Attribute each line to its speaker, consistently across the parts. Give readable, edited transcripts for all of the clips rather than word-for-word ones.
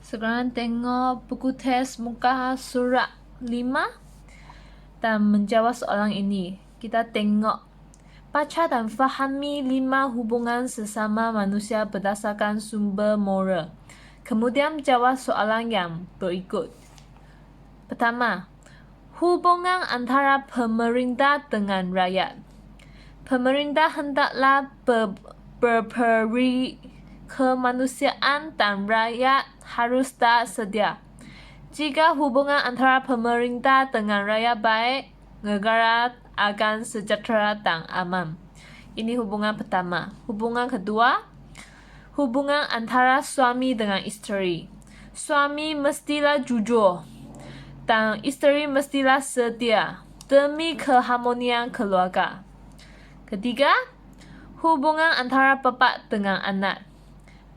Speaker 1: Sekarang tengok buku teks muka surat 5 dan menjawab soalan ini. Kita tengok. Baca dan fahami 5 hubungan sesama manusia berdasarkan sumber moral. Kemudian menjawab soalan yang berikut. Pertama, hubungan antara pemerintah dengan rakyat. Pemerintah hendaklah berperi kemanusiaan dan rakyat harus tak sedia. Jika hubungan antara pemerintah dengan rakyat baik, negara akan sejahtera dan aman. Ini hubungan pertama. Hubungan kedua, hubungan antara suami dengan isteri. Suami mestilah jujur dan isteri mestilah setia demi keharmonian keluarga. Ketiga, hubungan antara bapa dengan anak.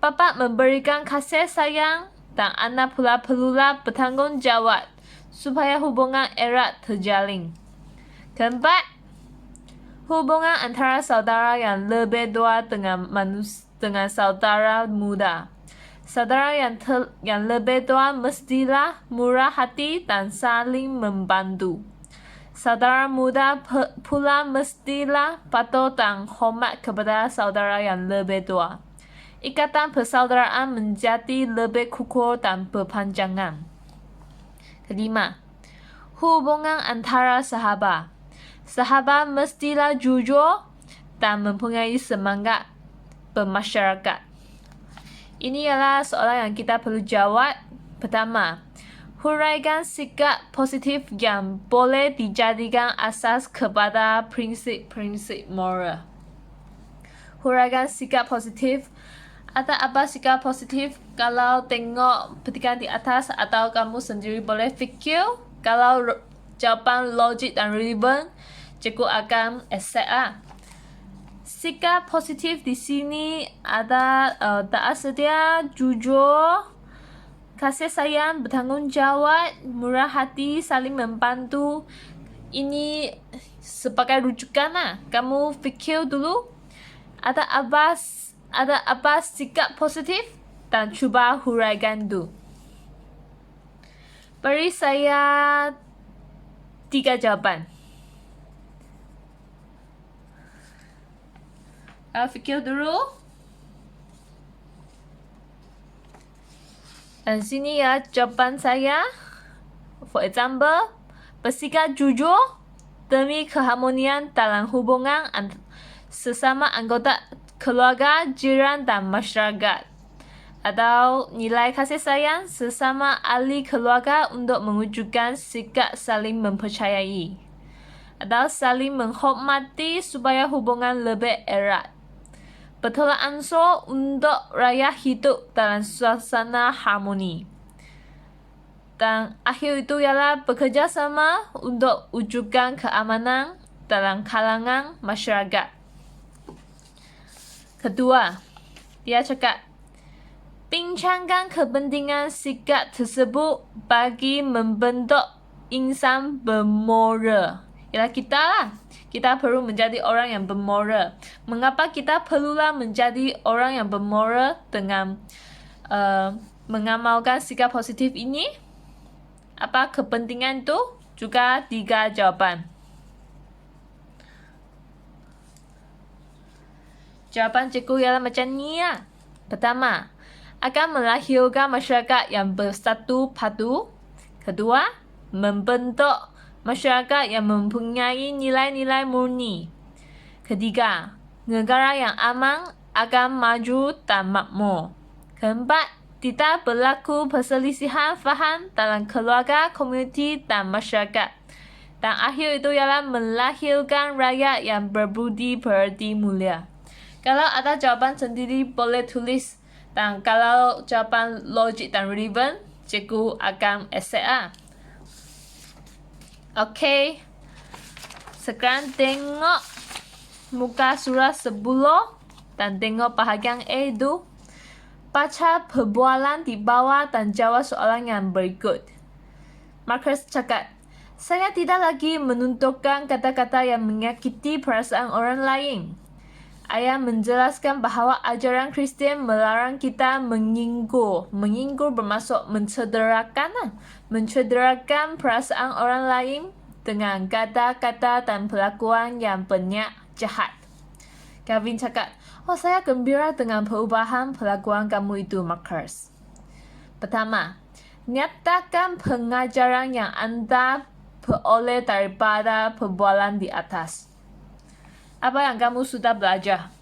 Speaker 1: Bapa memberikan kasih sayang dan anak pula perlulah bertanggungjawab supaya hubungan erat terjalin. Keempat, hubungan antara saudara yang lebih tua dengan saudara muda. Saudara yang lebih tua mestilah murah hati dan saling membantu. Saudara muda pula mestilah patuh dan hormat kepada saudara yang lebih tua. Ikatan persaudaraan menjadi lebih kukuh dan berpanjangan. Kelima, hubungan antara sahabat. Sahabat mestilah jujur dan mempunyai semangat bermasyarakat. Ini adalah soalan yang kita perlu jawab. Pertama, huraikan sikap positif yang boleh dijadikan asas kepada prinsip-prinsip moral. Huraikan sikap positif. Ada apa sikap positif? Kalau tengok petikan di atas atau kamu sendiri boleh fikir. Kalau jawapan logik dan relevan, cikgu akan accept. Sikap positif di sini ada taat setia, jujur, kasih sayang, bertanggungjawab, murah hati, saling membantu. Ini sebagai rujukan lah. Kamu fikir dulu ada apa sikap positif dan cuba huraikan dulu. Beri saya 3 jawapan. Fikir dulu. Dan sini ya jawapan saya. For example, bersikap jujur demi keharmonian dalam hubungan sesama anggota keluarga, jiran dan masyarakat. Atau nilai kasih sayang sesama ahli keluarga untuk mewujudkan sikap saling mempercayai. Atau saling menghormati supaya hubungan lebih erat. Bertolak ansur untuk rakyat hidup dalam suasana harmoni. Dan akhir itu ialah bekerja sama untuk wujudkan keamanan dalam kalangan masyarakat. Kedua, dia cakap, bincangkan kepentingan sikap tersebut bagi membentuk insan bermoral. Ialah kita lah. Kita perlu menjadi orang yang bermoral. Mengapa kita perlulah menjadi orang yang bermoral dengan mengamalkan sikap positif ini? Apa kepentingan itu? Juga 3 jawapan. Jawapan cikgu ialah macam ni lah. Pertama, akan melahirkan masyarakat yang bersatu padu. Kedua, membentuk masyarakat yang mempunyai nilai-nilai murni. Ketiga, negara yang aman akan maju dan makmur. Keempat, tidak berlaku perselisihan faham dalam keluarga, komuniti dan masyarakat. Dan akhir itu ialah melahirkan rakyat yang berbudi pekerti mulia. Kalau ada jawapan sendiri boleh tulis. Dan kalau jawapan logik dan relevan, cikgu akan accept. Okey. Sekarang tengok muka surat 10 dan tengok bahagian A itu. Baca perbualan di bawah dan jawab soalan yang berikut. Marcus cakap, saya tidak lagi menunjukkan kata-kata yang menyakiti perasaan orang lain. Ayah menjelaskan bahawa ajaran Kristian melarang kita menyinggung. Menyinggung bermaksud mencederakan. Mencederakan perasaan orang lain dengan kata-kata dan perlakuan yang banyak jahat. Calvin cakap, saya gembira dengan perubahan perlakuan kamu itu, Marcus. Pertama, nyatakan pengajaran yang anda peroleh daripada perbualan di atas. Apa yang kamu sudah belajar?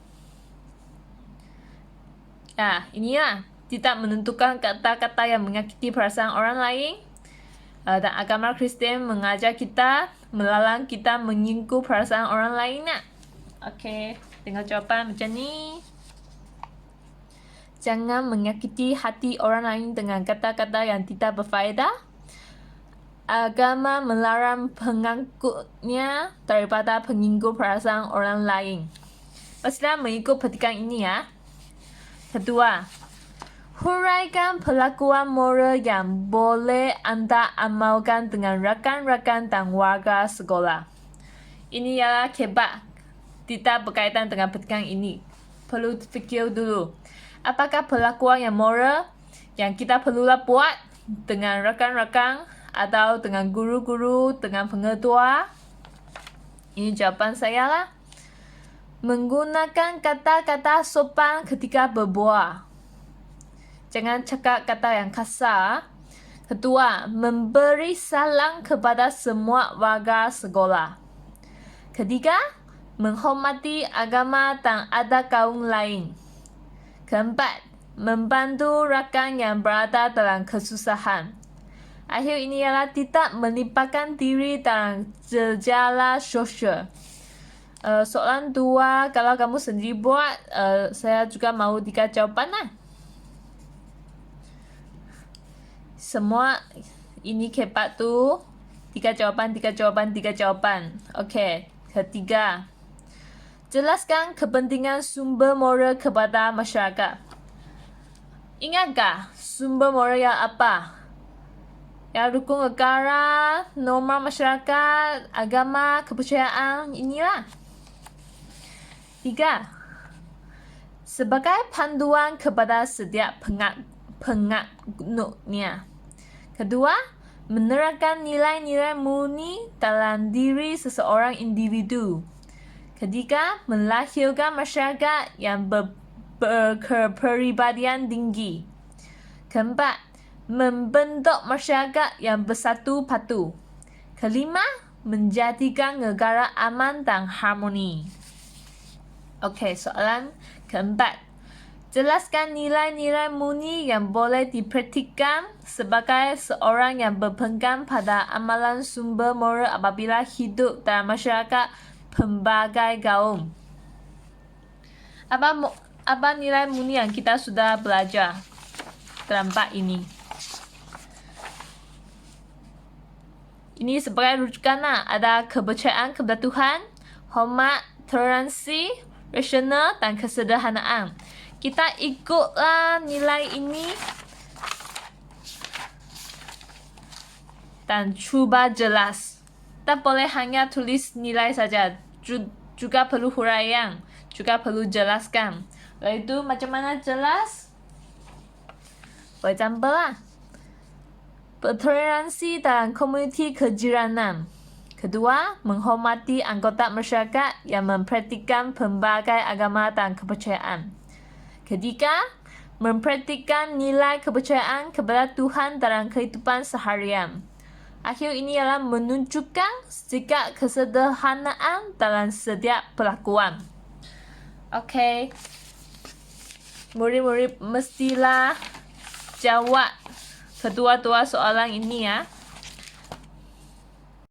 Speaker 1: Inilah, tidak menentukan kata-kata yang menyakiti perasaan orang lain. Dan agama Kristian mengajar kita, melarang kita menyinggung perasaan orang lain. Okey, tengok jawapan macam ni. Jangan menyakiti hati orang lain dengan kata-kata yang tidak berfaedah. Agama melarang pengikutnya daripada menyinggung perasaan orang lain. Pastilah mengikut petikan ini ya. Kedua, huraikan perlakuan moral yang boleh anda amalkan dengan rakan-rakan dan warga sekolah. Ini ialah kebat tidak berkaitan dengan petikan ini. Perlu fikir dulu. Apakah perlakuan yang moral yang kita perlulah buat dengan rakan-rakan atau dengan guru-guru, dengan pengetua? Ini jawapan saya lah. Menggunakan kata-kata sopan ketika berbual. Jangan cakap kata yang kasar. Kedua, memberi salam kepada semua warga sekolah. Ketiga, menghormati agama dan adat kaum lain. Keempat, membantu rakan yang berada dalam kesusahan. Akhir ini ialah tidak melibatkan diri dalam jejala sosial. Soalan 2, kalau kamu sendiri buat, saya juga mahu 3 jawapan lah. Semua ini kebat tu 3 jawapan, 3 jawapan, 3 jawapan. Okey, ketiga, jelaskan kepentingan sumber moral kepada masyarakat. Ingatkah sumber moral yang apa? Yang dukung negara, norma masyarakat, agama, kepercayaan, inilah. 3. Sebagai panduan kepada setiap penganutnya. Kedua, menerapkan nilai-nilai murni dalam diri seseorang individu. Ketiga, melahirkan masyarakat yang berkepribadian tinggi. Keempat, membentuk masyarakat yang bersatu padu. Kelima, menjadikan negara aman dan harmoni. Okey, soalan keempat. Jelaskan nilai-nilai murni yang boleh dipraktikkan sebagai seorang yang berpegang pada amalan sumber moral apabila hidup dalam masyarakat pelbagai kaum. Apa nilai murni yang kita sudah belajar dalam bab ini? Ini sebagai rujukan ada kepercayaan kepada Tuhan, hormat, toleransi, rasional dan kesederhanaan. Kita ikutlah nilai ini dan cuba jelas. Tak boleh hanya tulis nilai saja, juga perlu huraian, juga perlu jelaskan. Lalu itu macam mana jelas? For example lah, bertoleransi dalam komuniti kejiranan. Kedua, menghormati anggota masyarakat yang mempraktikkan pelbagai agama dan kepercayaan. Ketiga, mempraktikkan nilai kepercayaan kepada Tuhan dalam kehidupan seharian. Akhir ini ialah menunjukkan sikap kesederhanaan dalam setiap perlakuan. Okey, murid-murid mestilah jawab kedua-dua soalan ini ya.